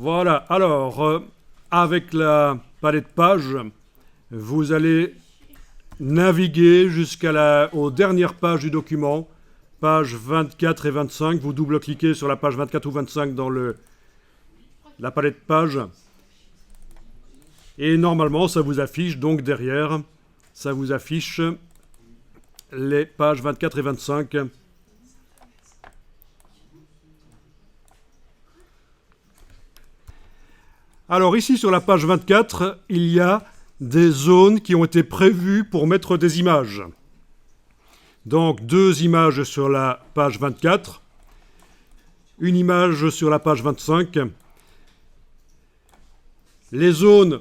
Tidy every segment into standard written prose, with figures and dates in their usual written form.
Voilà, alors, avec la palette page, vous allez naviguer aux dernières pages du document, pages 24 et 25. Vous double-cliquez sur la page 24 ou 25 dans la palette page. Et normalement, ça vous affiche, donc derrière, ça vous affiche les pages 24 et 25. Alors ici, sur la page 24, il y a des zones qui ont été prévues pour mettre des images. Donc, 2 images sur la page 24, une image sur la page 25. Les zones,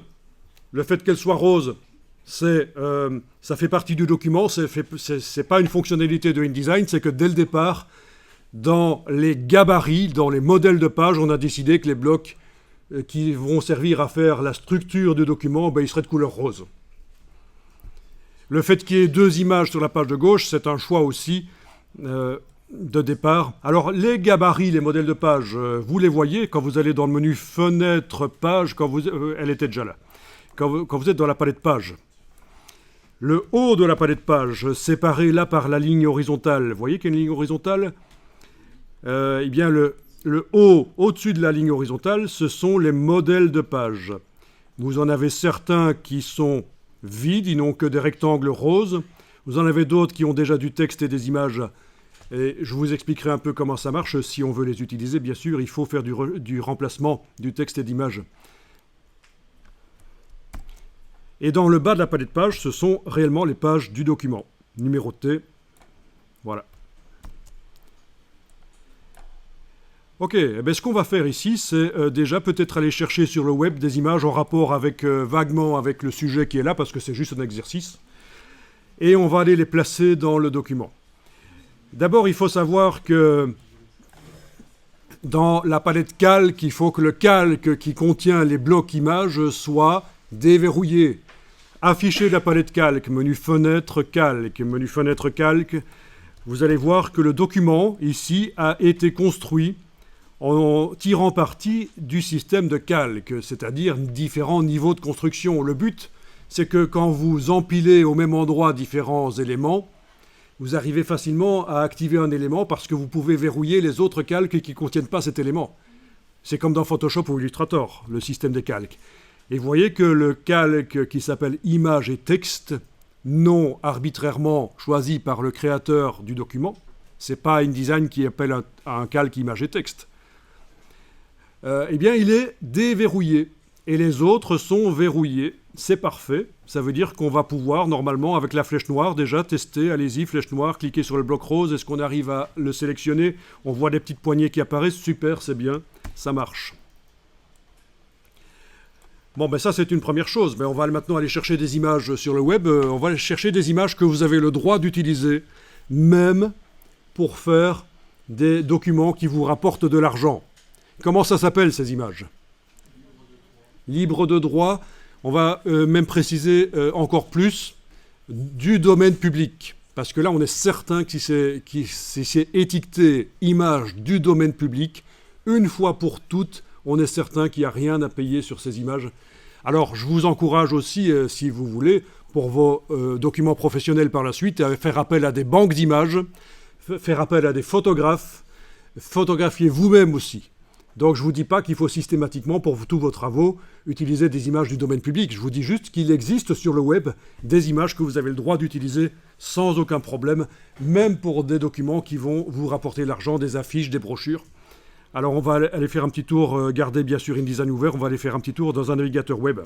le fait qu'elles soient roses, ça fait partie du document, c'est pas une fonctionnalité de InDesign, c'est que dès le départ, dans les gabarits, dans les modèles de page, on a décidé que les blocs qui vont servir à faire la structure du document, ils seraient de couleur rose. Le fait qu'il y ait 2 images sur la page de gauche, c'est un choix aussi de départ. Alors, les gabarits, les modèles de page, vous les voyez quand vous allez dans le menu Fenêtre, Page, elle était déjà là. Quand vous êtes dans la palette page. Le haut de la palette page, séparé là par la ligne horizontale, vous voyez qu'il y a une ligne horizontale Eh bien, le haut, au-dessus de la ligne horizontale, ce sont les modèles de page. Vous en avez certains qui sont vides, ils n'ont que des rectangles roses. Vous en avez d'autres qui ont déjà du texte et des images. Et je vous expliquerai un peu comment ça marche. Si on veut les utiliser, bien sûr, il faut faire du remplacement du texte et d'images. Et dans le bas de la palette page, ce sont réellement les pages du document, numérotées. Voilà. Ok, ce qu'on va faire ici, c'est déjà peut-être aller chercher sur le web des images en rapport avec, vaguement avec le sujet qui est là, parce que c'est juste un exercice. Et on va aller les placer dans le document. D'abord, il faut savoir que dans la palette calque, il faut que le calque qui contient les blocs images soit déverrouillé. Afficher la palette calque, menu fenêtre calque, vous allez voir que le document, ici, a été construit en tirant parti du système de calque, c'est-à-dire différents niveaux de construction. Le but, c'est que quand vous empilez au même endroit différents éléments, vous arrivez facilement à activer un élément parce que vous pouvez verrouiller les autres calques qui ne contiennent pas cet élément. C'est comme dans Photoshop ou Illustrator, le système des calques. Et vous voyez que le calque qui s'appelle Image et texte, non arbitrairement choisi par le créateur du document, c'est pas InDesign qui appelle un calque Image et texte, eh bien il est déverrouillé. Et les autres sont verrouillés. C'est parfait. Ça veut dire qu'on va pouvoir, normalement, avec la flèche noire, déjà tester. Allez-y, flèche noire, cliquez sur le bloc rose. Est-ce qu'on arrive à le sélectionner? On voit des petites poignées qui apparaissent. Super, c'est bien. Ça marche. Bon, ça, c'est une première chose. On va maintenant aller chercher des images sur le web. On va aller chercher des images que vous avez le droit d'utiliser, même pour faire des documents qui vous rapportent de l'argent. Comment ça s'appelle, ces images? Libre de droit, on va même préciser encore plus, du domaine public. Parce que là, on est certain que si c'est étiqueté image du domaine public, une fois pour toutes, on est certain qu'il n'y a rien à payer sur ces images. Alors, je vous encourage aussi, si vous voulez, pour vos documents professionnels par la suite, à faire appel à des banques d'images, faire appel à des photographes, photographier vous-même aussi. Donc, je ne vous dis pas qu'il faut systématiquement, pour tous vos travaux, utiliser des images du domaine public. Je vous dis juste qu'il existe sur le web des images que vous avez le droit d'utiliser sans aucun problème, même pour des documents qui vont vous rapporter l'argent, des affiches, des brochures. Alors, on va aller faire un petit tour, gardez bien sûr InDesign ouvert, on va aller faire un petit tour dans un navigateur web.